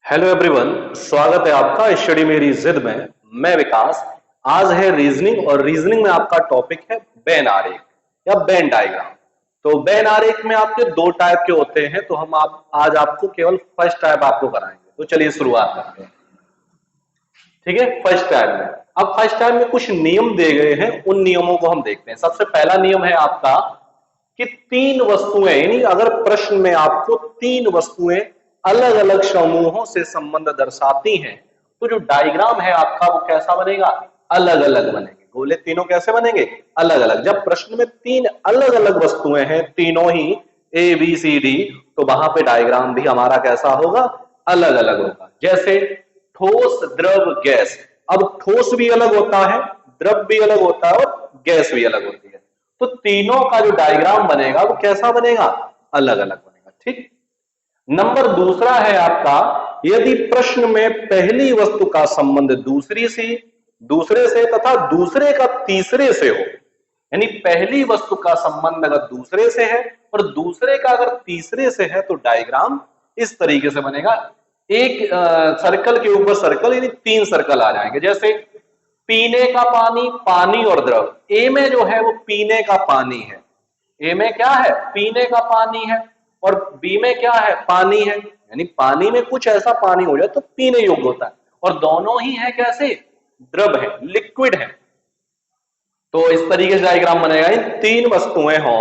Hello everyone, स्वागत है आपका स्टडी मेरी जिद में। मैं विकास। आज है रीजनिंग और रीजनिंग में आपका टॉपिक है बेन आरेख या बेन डायग्राम। तो बेन आरेख में आपके दो टाइप के होते हैं, तो हम आज आपको केवल फर्स्ट टाइप आपको कराएंगे। तो चलिए शुरुआत करते हैं। ठीक है, फर्स्ट टाइप में अब फर्स्ट टाइप में कुछ नियम दिए गए हैं, उन नियमों को हम देखते हैं। सबसे पहला नियम है आपका कि तीन वस्तुएं, यानी अगर प्रश्न में आपको तीन वस्तुएं अलग अलग समूहों से संबंध दर्शाती हैं, तो जो डायग्राम है आपका वो कैसा बनेगा? अलग अलग बनेंगे। बोले तीनों कैसे बनेंगे? अलग अलग। जब प्रश्न में तीन अलग अलग वस्तुएं हैं, तीनों ही ए बी सी डी, तो वहां पे डायग्राम भी हमारा कैसा होगा? अलग अलग होगा। जैसे ठोस, द्रव, गैस। अब ठोस भी अलग होता है, द्रव भी अलग होता है और गैस भी अलग होती है। तो तीनों का जो डायग्राम बनेगा वो कैसा बनेगा? अलग अलग बनेगा। ठीक। नंबर दूसरा है आपका, यदि प्रश्न में पहली वस्तु का संबंध दूसरे से तथा दूसरे का तीसरे से हो, यानी पहली वस्तु का संबंध अगर दूसरे से है और दूसरे का अगर तीसरे से है, तो डायग्राम इस तरीके से बनेगा। एक सर्कल के ऊपर सर्कल, यानी तीन सर्कल आ जाएंगे। जैसे पीने का पानी, पानी और द्रव। ए में जो है वो पीने का पानी है। ए में क्या है? पीने का पानी है। और बी में क्या है? पानी है। यानी पानी में कुछ ऐसा पानी हो जाए तो पीने योग्य होता है, और दोनों ही है कैसे? द्रव है, लिक्विड है। तो इस तरीके से डायग्राम बनेगा। इन तीन वस्तुएं हो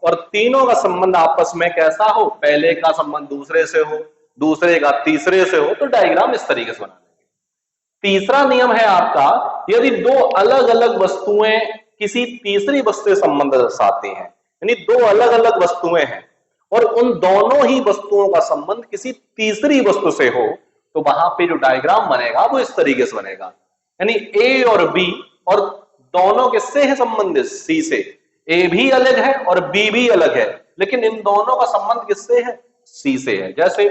और तीनों का संबंध आपस में कैसा हो? पहले का संबंध दूसरे से हो, दूसरे का तीसरे से हो, तो डायग्राम इस तरीके से बना देंगे। तीसरा नियम है आपका, यदि दो अलग अलग वस्तुएं किसी तीसरी वस्तु से संबंध दर्शाती हैं, यानी दो अलग अलग वस्तुएं हैं और उन दोनों ही वस्तुओं का संबंध किसी तीसरी वस्तु से हो, तो वहां पे जो डायग्राम बनेगा वो इस तरीके से बनेगा। यानी ए और बी, और दोनों किससे है संबंधित? सी से। ए भी अलग है और बी भी अलग है, लेकिन इन दोनों का संबंध किससे है? सी से है। जैसे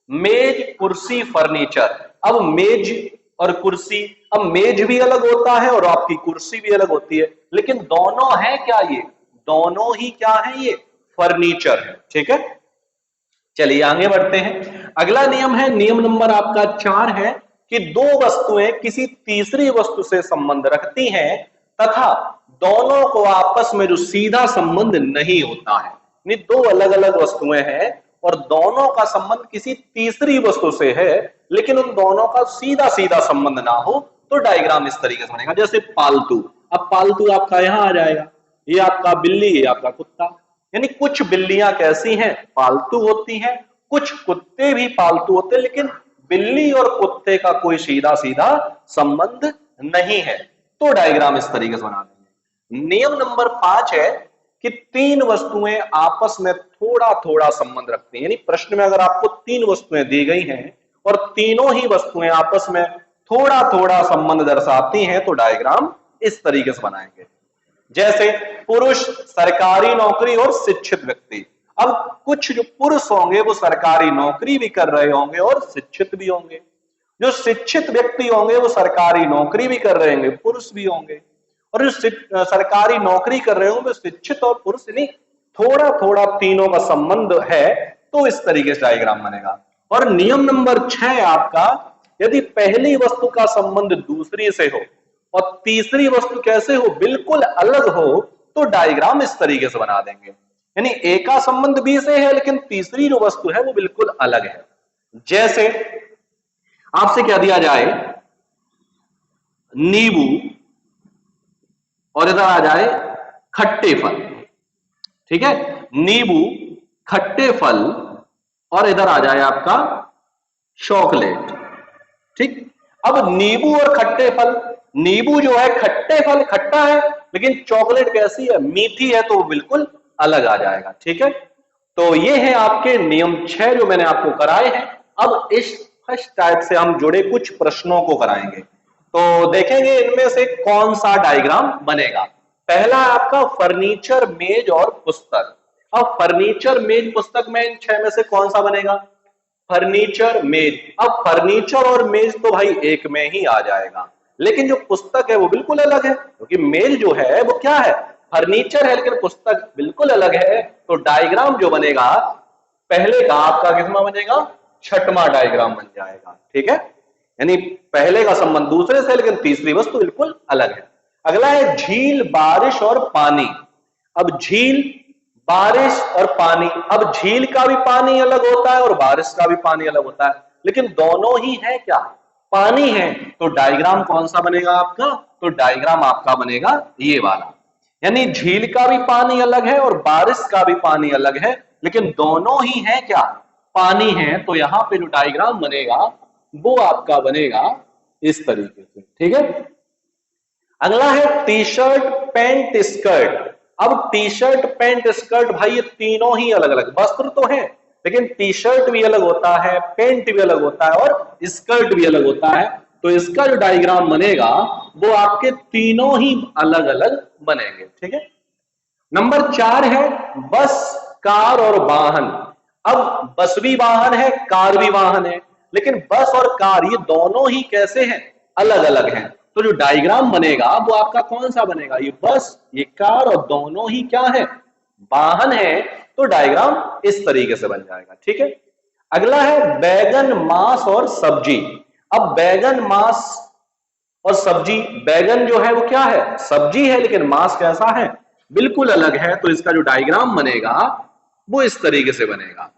मेज, कुर्सी, फर्नीचर। अब मेज और कुर्सी, अब मेज भी अलग होता है और आपकी कुर्सी भी अलग होती है, लेकिन दोनों है क्या? ये दोनों ही क्या है? ये फर्नीचर है। ठीक है, चलिए आगे बढ़ते हैं। अगला नियम है, नियम नंबर आपका 4 है कि दो वस्तुएं किसी तीसरी वस्तु से संबंध रखती हैं तथा दोनों को आपस में जो सीधा संबंध नहीं होता है। यानी दो अलग अलग वस्तुएं हैं और दोनों का संबंध किसी तीसरी वस्तु से है, लेकिन उन दोनों का सीधा सीधा संबंध ना हो, तो डायग्राम इस तरीके से बनेगा। जैसे पालतू। अब पालतू आपका यहां आ जाएगा, ये आपका बिल्ली, ये आपका कुत्ता। यानी कुछ बिल्लियां कैसी हैं? पालतू होती हैं, कुछ कुत्ते भी पालतू होते हैं, लेकिन बिल्ली और कुत्ते का कोई सीधा सीधा संबंध नहीं है, तो डायग्राम इस तरीके से बना देंगे। नियम नंबर 5 है कि तीन वस्तुएं आपस में थोड़ा थोड़ा संबंध रखती हैं। यानी प्रश्न में अगर आपको तीन वस्तुएं दी गई हैं और तीनों ही वस्तुएं आपस में थोड़ा थोड़ा संबंध दर्शाती हैं, तो डायग्राम इस तरीके से बनाएंगे। जैसे पुरुष, सरकारी नौकरी और शिक्षित व्यक्ति। अब कुछ जो पुरुष होंगे वो सरकारी नौकरी भी कर रहे होंगे और शिक्षित भी होंगे। जो शिक्षित व्यक्ति होंगे वो सरकारी नौकरी भी कर रहे होंगे, पुरुष भी होंगे। और जो सरकारी नौकरी कर रहे होंगे वो शिक्षित और पुरुष, नहीं थोड़ा थोड़ा तीनों का संबंध है, तो इस तरीके से डायग्राम बनेगा। और नियम नंबर 6 आपका, यदि पहली वस्तु का संबंध दूसरी से हो और तीसरी वस्तु कैसे हो? बिल्कुल अलग हो, तो डायग्राम इस तरीके से बना देंगे। यानी ए का संबंध बी से है, लेकिन तीसरी जो वस्तु है वो बिल्कुल अलग है। जैसे आपसे क्या दिया जाए? नींबू, और इधर आ जाए खट्टे फल। ठीक है, नींबू, खट्टे फल, और इधर आ जाए आपका चॉकलेट। ठीक। अब नींबू और खट्टे फल, नींबू जो है खट्टे फल, खट्टा है, लेकिन चॉकलेट कैसी है? मीठी है, तो वो बिल्कुल अलग आ जाएगा। ठीक है, तो ये है आपके नियम 6 जो मैंने आपको कराए हैं। अब इस फर्स्ट टाइप से हम जुड़े कुछ प्रश्नों को कराएंगे, तो देखेंगे इनमें से कौन सा डायग्राम बनेगा। पहला आपका फर्नीचर, मेज और पुस्तक। अब फर्नीचर, मेज, पुस्तक में इन 6 में से कौन सा बनेगा? फर्नीचर, मेज। अब फर्नीचर और मेज तो भाई एक में ही आ जाएगा, लेकिन जो पुस्तक है वो बिल्कुल अलग है, क्योंकि मेज जो है वो क्या है? फर्नीचर है, लेकिन पुस्तक बिल्कुल अलग है। तो डायग्राम जो बनेगा पहले का आपका कितना बनेगा? छठवां डायग्राम बन जाएगा। ठीक है, यानी पहले का संबंध दूसरे से, लेकिन तीसरी वस्तु बिल्कुल अलग है। अगला है झील, बारिश और पानी। अब झील, बारिश और पानी, अब झील का भी पानी अलग होता है और बारिश का भी पानी अलग होता है, लेकिन दोनों ही है क्या, पानी है। तो डायग्राम कौन सा बनेगा आपका, तो डायग्राम आपका बनेगा ये वाला, यानी झील का भी पानी अलग है और बारिश का भी पानी अलग है, लेकिन दोनों ही है क्या, पानी है। तो यहां पे जो डायग्राम बनेगा वो आपका बनेगा इस तरीके से। ठीक है, अगला है टी शर्ट, पैंट, स्कर्ट। अब टी शर्ट, पैंट, स्कर्ट, भाई ये तीनों ही अलग अलग वस्त्र तो है, लेकिन टी शर्ट भी अलग होता है, पैंट भी अलग होता है और स्कर्ट भी अलग होता है। तो इसका जो डायग्राम बनेगा वो आपके तीनों ही अलग अलग बनेंगे। ठीक है, नंबर 4 है बस, कार और वाहन। अब बस भी वाहन है, कार भी वाहन है, लेकिन बस और कार ये दोनों ही कैसे हैं, अलग अलग हैं। तो जो डायग्राम बनेगा वो आपका कौन सा बनेगा, ये बस, ये कार और दोनों ही क्या है, वाहन है। तो डायग्राम इस तरीके से बन जाएगा। ठीक है, अगला है बैगन, मांस और सब्जी। अब बैगन, मांस और सब्जी, बैगन जो है वो क्या है, सब्जी है, लेकिन मांस कैसा है, बिल्कुल अलग है। तो इसका जो डायग्राम बनेगा वो इस तरीके से बनेगा,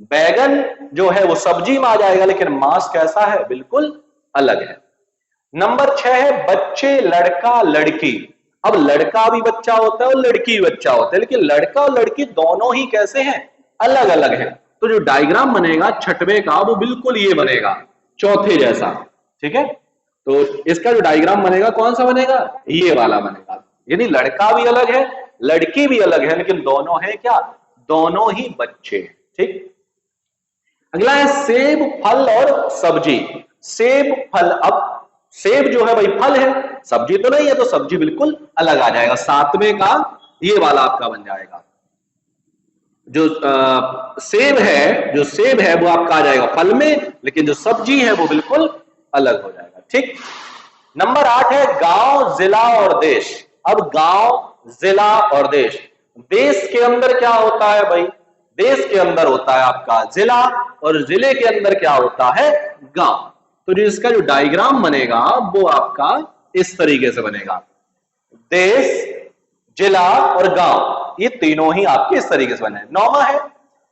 बैगन जो है वो सब्जी में आ जाएगा, लेकिन मांस कैसा है, बिल्कुल अलग है। नंबर 6 है बच्चे, लड़का, लड़की। अब लड़का भी बच्चा होता है और लड़की भी बच्चा होता है, लेकिन लड़का और लड़की दोनों ही कैसे हैं, अलग अलग हैं। तो जो डायग्राम बनेगा छठवें का वो बिल्कुल ये बनेगा, चौथे जैसा। ठीक है, तो इसका जो डायग्राम बनेगा कौन सा बनेगा, ये वाला बनेगा, यानी लड़का भी अलग है, लड़की भी अलग है, लेकिन दोनों है क्या, दोनों ही बच्चे। ठीक, अगला है सेब, फल और सब्जी। सेब, फल। अब सेब जो है भाई फल है, सब्जी तो नहीं है, तो सब्जी बिल्कुल अलग आ जाएगा, सातवें का ये वाला आपका बन जाएगा। जो सेब है, जो सेब है वो आपका आ जाएगा फल में, लेकिन जो सब्जी है वो बिल्कुल अलग हो जाएगा। ठीक, नंबर 8 है गांव, जिला और देश। अब गांव, जिला और देश, देश के अंदर क्या होता है भाई, देश के अंदर होता है आपका जिला और जिले के अंदर क्या होता है, गांव। तो जो इसका जो डायग्राम बनेगा वो आपका इस तरीके से बनेगा, देश, जिला और गांव ये तीनों ही आपके इस तरीके से बने। 9वां है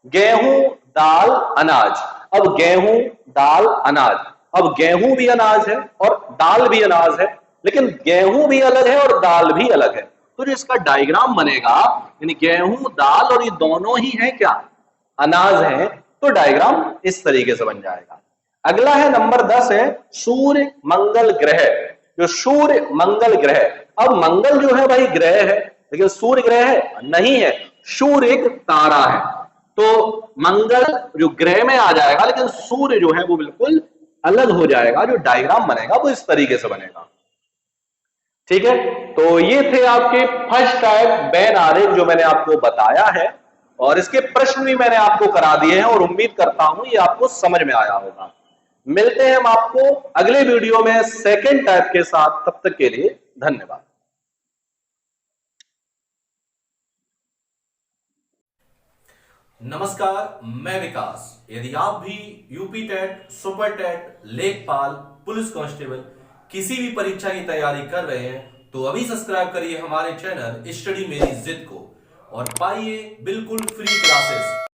गेहूं, दाल, अनाज। अब गेहूं, दाल, अनाज, अब गेहूं भी अनाज है और दाल भी अनाज है, लेकिन गेहूं भी अलग है और दाल भी अलग है। तो जो इसका डायग्राम बनेगा, यानी गेहूं, दाल और ये दोनों ही है क्या, अनाज है, तो डायग्राम इस तरीके से बन जाएगा। अगला है नंबर 10 है सूर्य, मंगल, ग्रह। जो सूर्य, मंगल, ग्रह। अब मंगल जो है भाई ग्रह है, लेकिन सूर्य ग्रह है नहीं है, सूर्य एक तारा है। तो मंगल जो ग्रह में आ जाएगा, लेकिन सूर्य जो है वो बिल्कुल अलग हो जाएगा। जो डायग्राम बनेगा वो इस तरीके से बनेगा। ठीक है, तो ये थे आपके फर्स्ट टाइप बैन आरेख जो मैंने आपको बताया है, और इसके प्रश्न भी मैंने आपको करा दिए हैं और उम्मीद करता हूं ये आपको समझ में आया होगा। मिलते हैं हम आपको अगले वीडियो में सेकंड टाइप के साथ, तब तक के लिए धन्यवाद। नमस्कार, मैं विकास। यदि आप भी यूपी टेट, सुपर टेट, लेखपाल, पुलिस कांस्टेबल किसी भी परीक्षा की तैयारी कर रहे हैं तो अभी सब्सक्राइब करिए हमारे चैनल स्टडी मेरी जिद को और पाइए बिल्कुल फ्री क्लासेस।